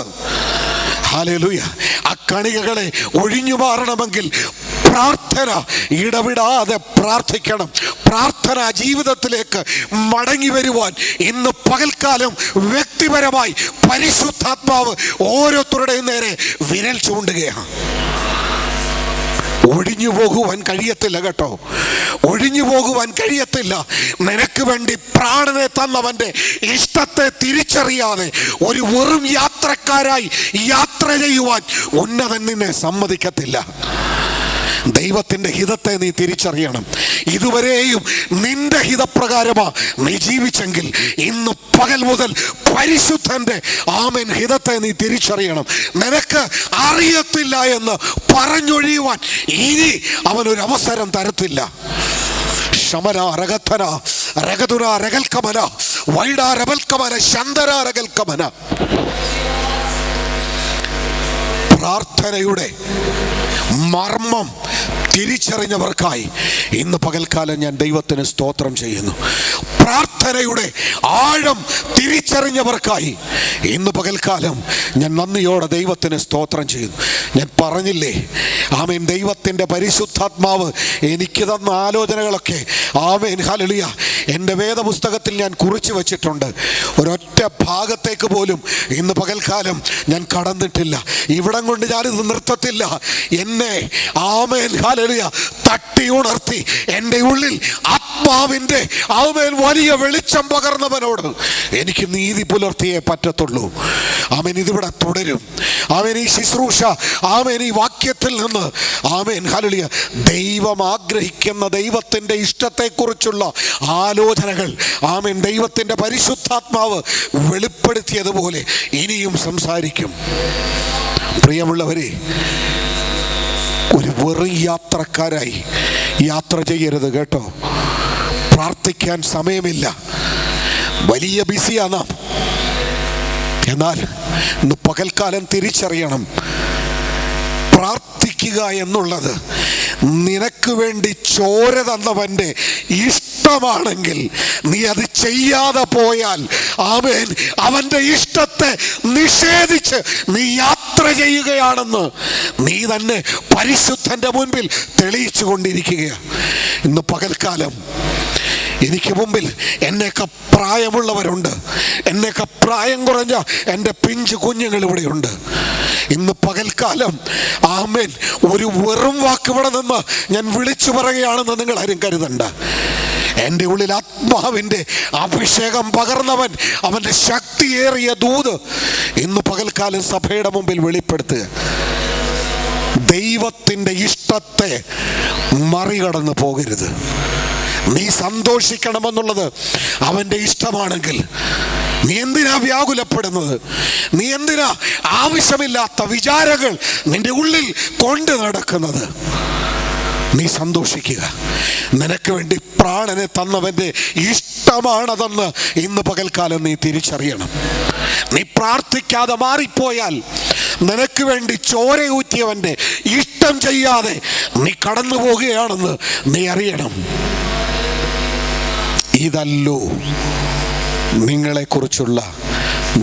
ഹല്ലേലൂയ. ആ കണികകളെ ഒഴിഞ്ഞു മാറണമെങ്കിൽ പ്രാർത്ഥന, ഇടവിടാതെ പ്രാർത്ഥിക്കണം. പ്രാർത്ഥന ജീവിതത്തിലേക്ക് മടങ്ങി വരുവാൻ ഇന്ന് പകൽക്കാലം വ്യക്തിപരമായി പരിശുദ്ധാത്മാവ് ഓരോരുത്തരുടെയും നേരെ വിരൽ ചൂണ്ടുകയാണ്. ഒഴിഞ്ഞു പോകുവാൻ കഴിയത്തില്ല കേട്ടോ, ഒഴിഞ്ഞു പോകുവാൻ കഴിയത്തില്ല. നിനക്ക് വേണ്ടി പ്രാണനെ തന്നവൻ്റെ ഇഷ്ടത്തെ തിരിച്ചറിയാതെ ഒരു വെറും യാത്രക്കാരായി യാത്ര ചെയ്യുവാൻ ഉന്നതൻ നിന്നെ സമ്മതിക്കത്തില്ല. ദൈവത്തിൻ്റെ ഹിതത്തെ നീ തിരിച്ചറിയണം. ഇതുവരെയും നിന്റെ ഹിതപ്രകാരമാ നീ ജീവിച്ചെങ്കിൽ ഇന്ന് പകൽ മുതൽ പരിശുദ്ധന്റെ ആമേൻ ഹിതത്തെ നീ തിരിച്ചറിയണം. നിനക്ക് അറിയത്തില്ല എന്ന് പറഞ്ഞൊഴിയുവാൻ ഇനി അവനൊരു അവസരം തരത്തില്ല. ശമന രഗത്തന രഗതുന രഗൽക്കമന വൈഡ രബൽക്കമന ശന്തര രഗൽക്കമന. പ്രാർത്ഥനയുടെ മർമ്മം തിരിച്ചറിഞ്ഞവർക്കായി ഇന്ന് പകൽക്കാലം ഞാൻ ദൈവത്തിന് സ്തോത്രം ചെയ്യുന്നു. പ്രാർത്ഥനയുടെ ആഴം തിരിച്ചറിഞ്ഞവർക്കായി ഇന്ന് പകൽക്കാലം ഞാൻ നന്ദിയോടെ ദൈവത്തിന് സ്തോത്രം ചെയ്യുന്നു. ഞാൻ പറഞ്ഞില്ലേ, ആമേൻ, ദൈവത്തിൻ്റെ പരിശുദ്ധാത്മാവ് എനിക്ക് തന്ന ആലോചനകളൊക്കെ ആമേൻ ഹല്ലേലൂയ എൻ്റെ വേദപുസ്തകത്തിൽ ഞാൻ കുറിച്ച് വച്ചിട്ടുണ്ട്. ഒരൊറ്റ ഭാഗത്തേക്ക് പോലും ഇന്ന് പകൽക്കാലം ഞാൻ കടന്നിട്ടില്ല. ഇവിടം കൊണ്ട് ഞാനിത് നിർത്തത്തില്ല. എന്നെ ആമേൻ ഹല്ലേലൂയ തട്ടി ഉണർത്തി എൻ്റെ ഉള്ളിൽ ആത്മാവിൻ്റെ ആമേൻ വലിയ വെളിച്ചം പകർന്നവനോട് എനിക്ക് നീതി പുലർത്തിയേ പറ്റത്തുള്ളൂ. ആമേൻ, ഇതിവിടെ തുടരും. ആമേൻ, ഈ ശുശ്രൂഷ ആമേൻ ഈ വാക്യത്തിൽ നിന്ന് ആമേൻ ഹല്ലേലൂയ ദൈവം ആഗ്രഹിക്കുന്ന ദൈവത്തിൻ്റെ ഇഷ്ടത്തെക്കുറിച്ചുള്ള ആലോചനകൾ ആമേൻ ദൈവത്തിൻ്റെ പരിശുദ്ധാത്മാവ് വെളിപ്പെടുത്തിയതുപോലെ ഇനിയും സംസാരിക്കും. പ്രിയമുള്ളവരെ, ഒരു വെറും യാത്രക്കാരായി യാത്ര ചെയ്യരുത് കേട്ടോ. പ്രാർത്ഥിക്കാൻ സമയമില്ല, വലിയ ബിസിയാണ് നാം. എന്നാൽ ഇന്ന് പകൽക്കാലം തിരിച്ചറിയണം, പ്രാർത്ഥിക്കുക എന്നുള്ളത് നിനക്ക് വേണ്ടി ചോര തന്നവൻ്റെ ഇഷ്ടമാണെങ്കിൽ നീ അത് ചെയ്യാതെ പോയാൽ ആമേൻ അവൻ്റെ ഇഷ്ടത്തെ നിഷേധിച്ച് നീ യാത്ര ചെയ്യുകയാണെന്ന് നീ തന്നെ പരിശുദ്ധൻ്റെ മുൻപിൽ തെളിയിച്ചു കൊണ്ടിരിക്കുകയാണ്. ഇന്ന് പകൽക്കാലം എനിക്ക് മുമ്പിൽ എന്നേക്കാൾ പ്രായമുള്ളവരുണ്ട്, എന്നേക്കാൾ പ്രായം കുറഞ്ഞ എൻ്റെ പിഞ്ചു കുഞ്ഞുങ്ങൾ ഇവിടെയുണ്ട്. ഇന്ന് പകൽക്കാലം ആമേൻ ഒരു വെറും വാക്ക് ഇവിടെ നിന്ന് ഞാൻ വിളിച്ചു പറയുകയാണെന്ന് നിങ്ങൾ ആരും കരുതണ്ട. എൻ്റെ ഉള്ളിൽ ആത്മാവിൻ്റെ അഭിഷേകം പകർന്നവൻ, അവൻ്റെ ശക്തിയേറിയ ദൂത് ഇന്ന് പകൽക്കാലം സഭയുടെ മുമ്പിൽ വെളിപ്പെടുത്തുക. ദൈവത്തിൻ്റെ ഇഷ്ടത്തെ മറികടന്ന് പോകരുത്. നീ സന്തോഷിക്കണമെന്നുള്ളത് അവൻ്റെ ഇഷ്ടമാണെങ്കിൽ നീ എന്തിനാ വ്യാകുലപ്പെടുന്നത്? നീ എന്തിനാ ആവശ്യമില്ലാത്ത വിചാരങ്ങൾ നിന്റെ ഉള്ളിൽ കൊണ്ട് നടക്കുന്നത്? നീ സന്തോഷിക്കുക. നിനക്ക് വേണ്ടി പ്രാണനെ തന്നവൻ്റെ ഇഷ്ടമാണതെന്ന് ഇന്ന് പകൽക്കാലം നീ തിരിച്ചറിയണം. നീ പ്രാർത്ഥിക്കാതെ മാറിപ്പോയാൽ നിനക്ക് വേണ്ടി ചോരയൂറ്റിയവൻ്റെ ഇഷ്ടം ചെയ്യാതെ നീ കടന്നു പോകുകയാണെന്ന് നീ അറിയണം. ഇതല്ലോ നിങ്ങളെക്കുറിച്ചുള്ള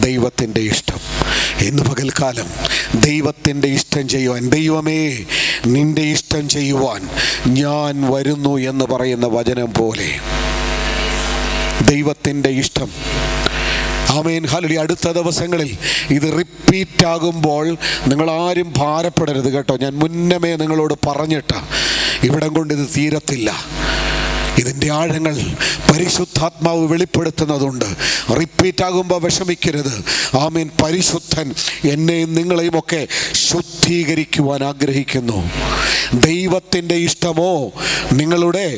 ദൈവത്തിൻ്റെ ഇഷ്ടം. ഇന്ന് പകൽക്കാലം ദൈവത്തിൻ്റെ ഇഷ്ടം ചെയ്യുവാൻ, ദൈവമേ നിൻ്റെ ഇഷ്ടം ചെയ്യുവാൻ ഞാൻ വരുന്നു എന്ന് പറയുന്ന വചനം പോലെ ദൈവത്തിൻ്റെ ഇഷ്ടം. ആമേൻ, ഹല്ലേലൂയ. അടുത്ത ദിവസങ്ങളിൽ ഇത് റിപ്പീറ്റ് ആകുമ്പോൾ നിങ്ങളാരും ഭാരപ്പെടരുത് കേട്ടോ. ഞാൻ മുന്നമേ നിങ്ങളോട് പറഞ്ഞിട്ട് ഇവിടം കൊണ്ട് ഇത് തീരത്തില്ല. ഇതിൻ്റെ ആഴങ്ങൾ പരിശുദ്ധാത്മാവ് വെളിപ്പെടുത്തുന്നതുണ്ട്. റിപ്പീറ്റ് ആകുമ്പോൾ വിഷമിക്കരുത്. ആമേൻ. പരിശുദ്ധൻ എന്നെയും നിങ്ങളെയും ഒക്കെ ശുദ്ധീകരിക്കുവാൻ ആഗ്രഹിക്കുന്നു. ദൈവത്തിൻ്റെ ഇഷ്ടമോ നിങ്ങളുടെ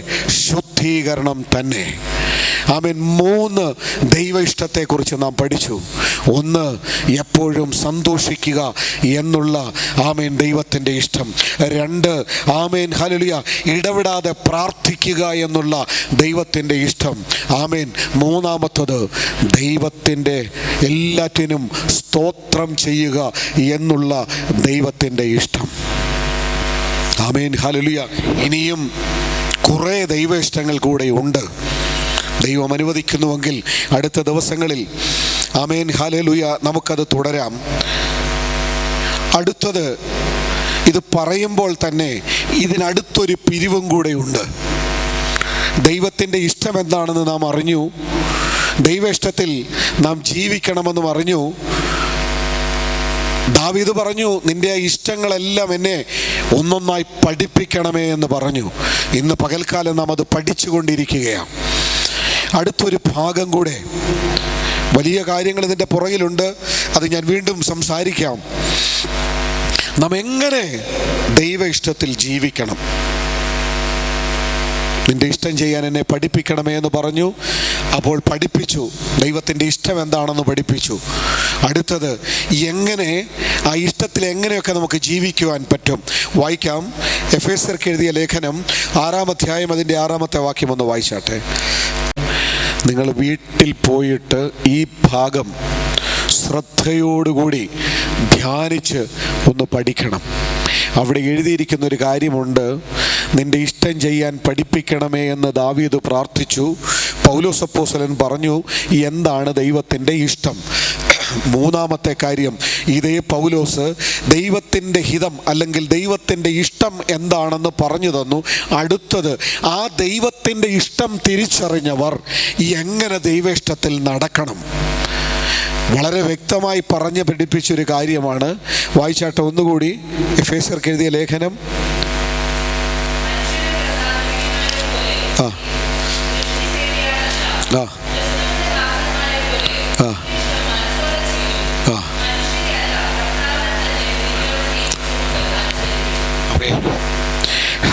ശുദ്ധീകരണം തന്നെ. ആമേൻ. 3 ദൈവ ഇഷ്ടത്തെക്കുറിച്ച് നാം പഠിച്ചു. 1, എപ്പോഴും സന്തോഷിക്കുക എന്നുള്ള ആമേൻ ദൈവത്തിൻ്റെ ഇഷ്ടം. 2, ആമേൻ, ഹല്ലേലൂയ, ഇടവിടാതെ പ്രാർത്ഥിക്കുക എന്നുള്ള ദൈവത്തിൻ്റെ ഇഷ്ടം. ആമേൻ. 3-മത്തത് ദൈവത്തിൻ്റെ എല്ലാറ്റിനും സ്തോത്രം ചെയ്യുക എന്നുള്ള ദൈവത്തിൻ്റെ ഇഷ്ടം. ആമേൻ, ഹല്ലേലൂയ. ഇനിയും കുറേ ദൈവ ഇഷ്ടങ്ങൾ കൂടെ ഉണ്ട്. ദൈവം അനുവദിക്കുന്നുവെങ്കിൽ അടുത്ത ദിവസങ്ങളിൽ ആമേൻ, ഹല്ലേലൂയ, നമുക്കത് തുടരാം. അടുത്തത്, ഇത് പറയുമ്പോൾ തന്നെ ഇതിനടുത്തൊരു പിരിവും കൂടെ ഉണ്ട്. ദൈവത്തിൻ്റെ ഇഷ്ടം എന്താണെന്ന് നാം അറിഞ്ഞു, ദൈവ ഇഷ്ടത്തിൽ നാം ജീവിക്കണമെന്നും അറിഞ്ഞു. ദാവീദ് പറഞ്ഞു, നിന്റെ ഇഷ്ടങ്ങളെല്ലാം എന്നെ ഒന്നൊന്നായി പഠിപ്പിക്കണമേ എന്ന് പറഞ്ഞു. ഇന്ന് പകൽക്കാലം നാം അത് പഠിച്ചുകൊണ്ടിരിക്കുകയാണ്. അടുത്തൊരു ഭാഗം കൂടെ, വലിയ കാര്യങ്ങൾ ഇതിൻ്റെ പുറകിലുണ്ട്, അത് ഞാൻ വീണ്ടും സംസാരിക്കാം. നാം എങ്ങനെ ദൈവ ഇഷ്ടത്തിൽ ജീവിക്കണം. നിന്റെ ഇഷ്ടം ചെയ്യാൻ എന്നെ പഠിപ്പിക്കണമേ എന്ന് പറഞ്ഞു. അപ്പോൾ പഠിപ്പിച്ചു, ദൈവത്തിൻ്റെ ഇഷ്ടം എന്താണെന്ന് പഠിപ്പിച്ചു. അടുത്തത്, എങ്ങനെ ആ ഇഷ്ടത്തിൽ എങ്ങനെയൊക്കെ നമുക്ക് ജീവിക്കുവാൻ പറ്റും. വായിക്കാം. എഫേസ്യർക്ക് എഴുതിയ ലേഖനം 6-ാം അധ്യായം അതിൻ്റെ 6-ാമത്തെ വാക്യം ഒന്ന് വായിച്ചാട്ടെ. നിങ്ങൾ വീട്ടിൽ പോയിട്ട് ഈ ഭാഗം ശ്രദ്ധയോടുകൂടി ധ്യാനിച്ച് ഒന്ന് പഠിക്കണം. അവിടെ എഴുതിയിരിക്കുന്ന ഒരു കാര്യമുണ്ട്, നിന്റെ ഇഷ്ടം ചെയ്യാൻ പഠിപ്പിക്കണമേ എന്ന് ദാവീദ് പ്രാർത്ഥിച്ചു. പൗലോസ് അപ്പോസ്തലൻ പറഞ്ഞു, എന്താണ് ദൈവത്തിൻ്റെ ഇഷ്ടം? 3-ാമത്തെ കാര്യം, ഇതേ പൗലോസ് ദൈവത്തിൻ്റെ ഹിതം അല്ലെങ്കിൽ ദൈവത്തിൻ്റെ ഇഷ്ടം എന്താണെന്ന് പറഞ്ഞു തന്നു. അടുത്തത്, ആ ദൈവത്തിൻ്റെ ഇഷ്ടം തിരിച്ചറിഞ്ഞവർ എങ്ങനെ ദൈവ ഇഷ്ടത്തിൽ നടക്കണം. വളരെ വ്യക്തമായി പറഞ്ഞ് പഠിപ്പിച്ചൊരു കാര്യമാണ്. വായിച്ചാട്ടെ ഒന്നുകൂടി. എഫേസ്യർക്ക് എഴുതിയ ലേഖനം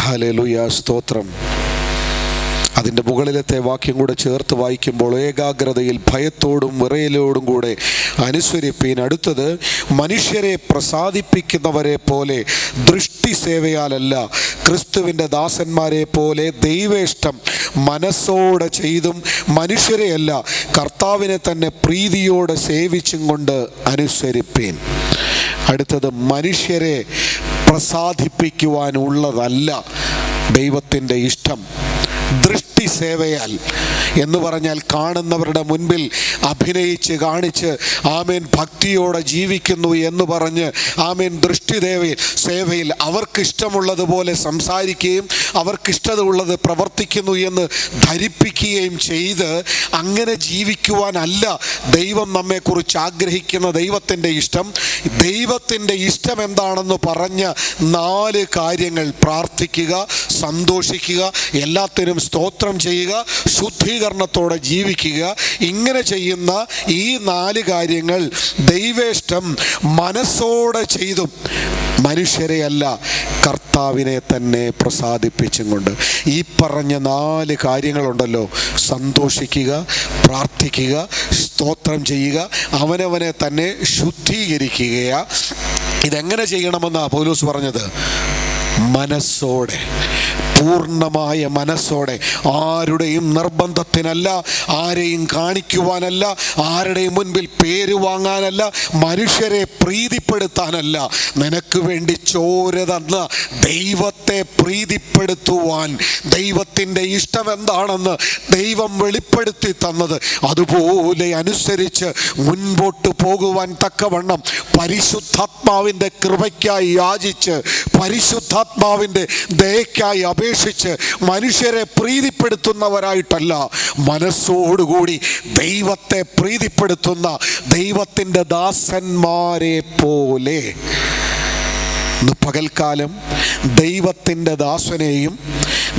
ഹല്ലേലൂയ, സ്തോത്രം. അതിൻ്റെ മുകളിലത്തെ വാക്യം കൂടെ ചേർത്ത് വായിക്കുമ്പോൾ, ഏകാഗ്രതയിൽ ഭയത്തോടും വിറയലോടും കൂടെ അനുസരിപ്പീൻ. അടുത്തത്, മനുഷ്യരെ പ്രസാദിപ്പിക്കുന്നവരെ പോലെ ദൃഷ്ടി സേവയാലല്ല, ക്രിസ്തുവിൻ്റെ ദാസന്മാരെ പോലെ ദൈവേഷ്ടം മനസ്സോടെ ചെയ്തും മനുഷ്യരെയല്ല കർത്താവിനെ തന്നെ പ്രീതിയോടെ സേവിച്ചും കൊണ്ട് അനുസരിപ്പീൻ. അടുത്തത്, മനുഷ്യരെ പ്രസാദിപ്പിക്കുവാനുള്ളതല്ല ദൈവത്തിൻ്റെ ഇഷ്ടം. ദൃഷ്ടി സേവയാൽ എന്ന് പറഞ്ഞാൽ കാണുന്നവരുടെ മുൻപിൽ അഭിനയിച്ച് കാണിച്ച് ആമേൻ ഭക്തിയോടെ ജീവിക്കുന്നു എന്ന് പറഞ്ഞ് ആമേൻ ദൃഷ്ടി സേവയിൽ അവർക്കിഷ്ടമുള്ളതുപോലെ സംസാരിക്കുകയും അവർക്കിഷ്ടമുള്ളത് പ്രവർത്തിക്കുന്നു എന്ന് ധരിപ്പിക്കുകയും ചെയ്ത് അങ്ങനെ ജീവിക്കുവാനല്ല ദൈവം നമ്മെക്കുറിച്ച് ആഗ്രഹിക്കുന്ന ദൈവത്തിൻ്റെ ഇഷ്ടം. ദൈവത്തിൻ്റെ ഇഷ്ടം എന്താണെന്ന് പറഞ്ഞ 4 കാര്യങ്ങൾ: പ്രാർത്ഥിക്കുക, സന്തോഷിക്കുക, എല്ലാത്തിനും സ്തോത്രം ചെയ്യുക, ശുദ്ധീകരണത്തോടെ ജീവിക്കുക. ഇങ്ങനെ ചെയ്യുന്ന ഈ 4 കാര്യങ്ങൾ ദൈവേഷ്ടം മനസ്സോടെ ചെയ്തും മനുഷ്യരെയല്ല കർത്താവിനെ തന്നെ പ്രസാദിപ്പിച്ചും കൊണ്ട്. ഈ പറഞ്ഞ 4 കാര്യങ്ങളുണ്ടല്ലോ, സന്തോഷിക്കുക, പ്രാർത്ഥിക്കുക, സ്തോത്രം ചെയ്യുക, അവനവനെ തന്നെ ശുദ്ധീകരിക്കുക. ഇതെങ്ങനെ ചെയ്യണമെന്നാണ് പൗലോസ് പറഞ്ഞത്? മനസ്സോടെ. പൂർണ്ണമായ മനസ്സോടെ, ആരുടെയും നിർബന്ധത്തിനല്ല, ആരെയും കാണിക്കുവാനല്ല, ആരുടെയും മുൻപിൽ പേര് വാങ്ങാനല്ല, മനുഷ്യരെ പ്രീതിപ്പെടുത്താനല്ല, നിനക്ക് വേണ്ടി ചോര തന്ന ദൈവത്തെ പ്രീതിപ്പെടുത്തുവാൻ, ദൈവത്തിൻ്റെ ഇഷ്ടം എന്താണെന്ന് ദൈവം വെളിപ്പെടുത്തി തന്നത് അതുപോലെ അനുസരിച്ച് മുൻപോട്ട് പോകുവാൻ തക്കവണ്ണം പരിശുദ്ധാത്മാവിൻ്റെ കൃപയ്ക്കായി യാചിച്ച്, പരിശുദ്ധാത്മാവിൻ്റെ ദയയ്ക്കായി അപേക്ഷിച്ച്, മനുഷ്യരെ പ്രീതിപ്പെടുത്തുന്നവരായിട്ടല്ല, മനസ്സോടുകൂടി ദൈവത്തെ പ്രീതിപ്പെടുത്തുന്ന ദൈവത്തിൻ്റെ ദാസന്മാരെ പോലെ. ഇന്ന് പകൽക്കാലം ദൈവത്തിൻ്റെ ദാസനെയും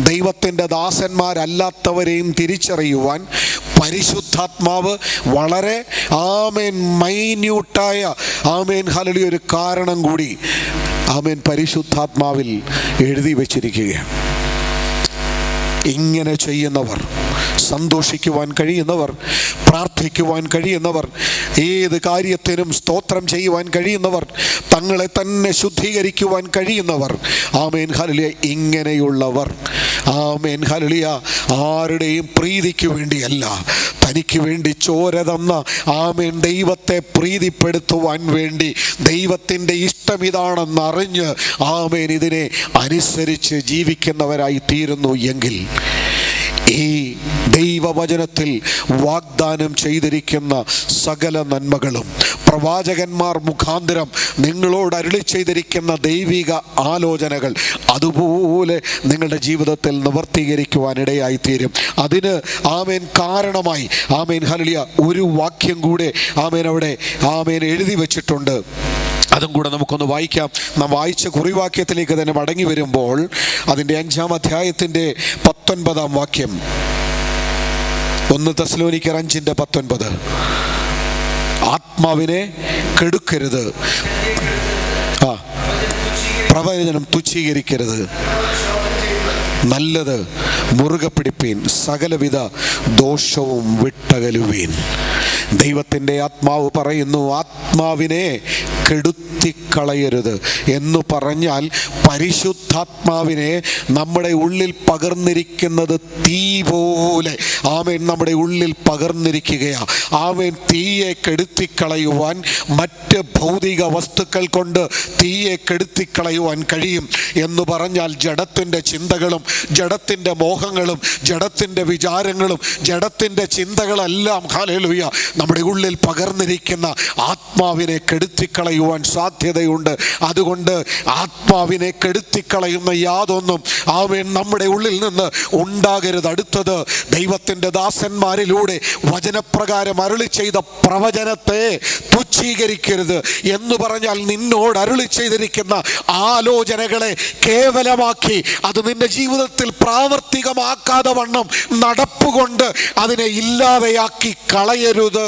ദൈവത്തിൻ്റെ ദാസന്മാരല്ലാത്തവരെയും തിരിച്ചറിയുവാൻ പരിശുദ്ധാത്മാവ് വളരെ മൈന്യൂട്ടായ ഹല്ലേലൂയ ഒരു കാരണം കൂടി പരിശുദ്ധാത്മാവിൽ എഴുതി വച്ചിരിക്കുകയാണ്. ഇങ്ങനെ ചെയ്യുന്നവർ, സന്തോഷിക്കുവാൻ കഴിയുന്നവർ, പ്രാർത്ഥിക്കുവാൻ കഴിയുന്നവർ, ഏത് കാര്യത്തിനും സ്തോത്രം ചെയ്യുവാൻ കഴിയുന്നവർ, തങ്ങളെ തന്നെ ശുദ്ധീകരിക്കുവാൻ കഴിയുന്നവർ, ഹല്ലേലൂയ, ഇങ്ങനെയുള്ളവർ ഹല്ലേലൂയ ആരുടെയും പ്രീതിക്ക് വേണ്ടിയല്ല, തനിക്ക് വേണ്ടി ചോര തന്ന ദൈവത്തെ പ്രീതിപ്പെടുത്തുവാൻ വേണ്ടി, ദൈവത്തിൻ്റെ ഇഷ്ടം ഇതാണെന്ന് അറിഞ്ഞ് ഇതിനെ അനുസരിച്ച് ജീവിക്കുന്നവരായി തീരുന്നു എങ്കിൽ, ഈ ദൈവവചനത്തിൽ വാഗ്ദാനം ചെയ്തിരിക്കുന്ന സകല നന്മകളും, പ്രവാചകന്മാർ മുഖാന്തരം നിങ്ങളോട് അരുളി ചെയ്തിരിക്കുന്ന ദൈവിക ആലോചനകൾ അതുപോലെ നിങ്ങളുടെ ജീവിതത്തിൽ നിവർത്തീകരിക്കുവാനിടയായി തീരും. അതിന് കാരണമായി ഹല്ലേലൂയ ഒരു വാക്യം കൂടെ അവിടെ എഴുതി വച്ചിട്ടുണ്ട്. അതും കൂടെ നമുക്കൊന്ന് വായിക്കാം. നാം വായിച്ച കുറിവാക്യത്തിലേക്ക് തന്നെ മടങ്ങി വരുമ്പോൾ അതിൻ്റെ 5-ാം അധ്യായത്തിൻ്റെ 19-ാം വാക്യം, 1 തെസ്സലോനിക്കർ 5:19, ആത്മാവിനെ കെടുക്കരുത്, പ്രവചനം തുച്ഛീകരിക്കരുത്, നല്ലത് മുറുകെ പിടിപ്പീൻ, സകലവിധ ദോഷവും വിട്ടകലുവീൻ. ദൈവത്തിൻ്റെ ആത്മാവ് പറയുന്നു, ആത്മാവിനെ കെടുത്തിക്കളയരുത് എന്ന് പറഞ്ഞാൽ പരിശുദ്ധാത്മാവിനെ നമ്മുടെ ഉള്ളിൽ പകർന്നിരിക്കുന്നത് തീ പോലെ നമ്മുടെ ഉള്ളിൽ പകർന്നിരിക്കുകയാണ്. തീയെ കെടുത്തിക്കളയുവാൻ മറ്റ് ഭൗതിക വസ്തുക്കൾ കൊണ്ട് തീയെ കെടുത്തിക്കളയുവാൻ കഴിയും എന്ന് പറഞ്ഞാൽ ജഡത്തിൻ്റെ ചിന്തകളും ജഡത്തിൻ്റെ മോഹങ്ങളും ജഡത്തിൻ്റെ വിചാരങ്ങളും ജഡത്തിൻ്റെ ചിന്തകളെല്ലാം ഹല്ലേലൂയ നമ്മുടെ ഉള്ളിൽ പകർന്നിരിക്കുന്ന ആത്മാവിനെ കെടുത്തിക്കളയുവാൻ സാധ്യതയുണ്ട്. അതുകൊണ്ട് ആത്മാവിനെ കെടുത്തിക്കളയുന്ന യാതൊന്നും നമ്മുടെ ഉള്ളിൽ നിന്ന് ഉണ്ടാകരുത്. അടുത്തത്, ദൈവത്തിൻ്റെ ദാസന്മാരിലൂടെ വചനപ്രകാരം അരുളി ചെയ്ത പ്രവചനത്തെ തുച്ഛീകരിക്കരുത് എന്ന് പറഞ്ഞാൽ നിന്നോട് അരുളി ചെയ്തിരിക്കുന്ന ആലോചനകളെ കേവലമാക്കി അത് നിന്റെ ജീവിതത്തിൽ പ്രാവർത്തികമാക്കാതെ വണ്ണം നടപ്പുകൊണ്ട് അതിനെ ഇല്ലാതെയാക്കി കളയരുത്.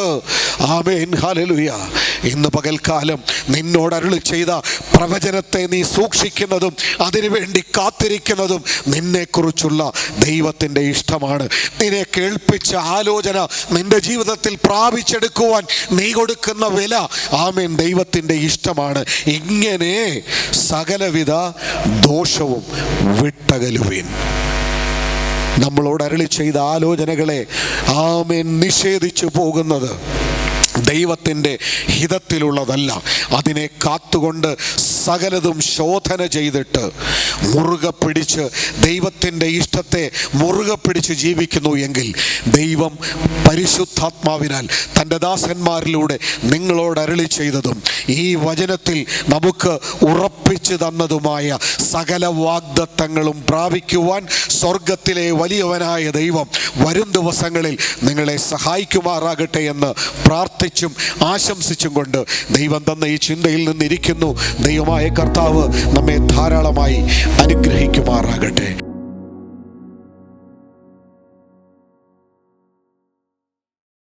ഹല്ലേലൂയ. ഇന്ന് പകൽക്കാലം നിന്നോട് അരുളി ചെയ്ത പ്രവചനത്തെ നീ സൂക്ഷിക്കുന്നതും അതിനുവേണ്ടി കാത്തിരിക്കുന്നതും നിന്നെക്കുറിച്ചുള്ള ദൈവത്തിൻ്റെ ഇഷ്ടമാണ്. നിന്നെ കേൾപ്പിച്ച ആലോചന നിന്റെ ജീവിതത്തിൽ പ്രാപിച്ചെടുക്കുവാൻ നീ കൊടുക്കുന്ന വില ദൈവത്തിൻ്റെ ഇഷ്ടമാണ്. ഇങ്ങനെ സകലവിധ ദോഷവും വിട്ടകലുവീൻ. നമ്മളോട് അരുളി ചെയ്ത ആലോചനകളെ നിഷേധിച്ചു പോകുന്നത് ദൈവത്തിൻ്റെ ഹിതത്തിലുള്ളതല്ല. അതിനെ കാത്തുകൊണ്ട് സകലതും ശോധന ചെയ്തിട്ട് മുറുകെ പിടിച്ച് ദൈവത്തിൻ്റെ ഇഷ്ടത്തെ മുറുകെ പിടിച്ച് ജീവിക്കുന്നു എങ്കിൽ ദൈവം പരിശുദ്ധാത്മാവിനാൽ തൻ്റെ ദാസന്മാരിലൂടെ നിങ്ങളോട് അരുളി ചെയ്തതും ഈ വചനത്തിൽ നമുക്ക് ഉറപ്പിച്ചു തന്നതുമായ സകല വാഗ്ദത്തങ്ങളും പ്രാപിക്കുവാൻ സ്വർഗത്തിലെ വലിയവനായ ദൈവം വരും ദിവസങ്ങളിൽ നിങ്ങളെ സഹായിക്കുമാറാകട്ടെ എന്ന് പ്രാർത്ഥിച്ചും ആശംസിച്ചും കൊണ്ട് ദൈവം തന്ന ഈ ചിന്തയിൽ നിന്നിരിക്കുന്നു. ദൈവമായ കർത്താവ് നമ്മെ ധാരാളമായി അനുഗ്രഹിക്കും.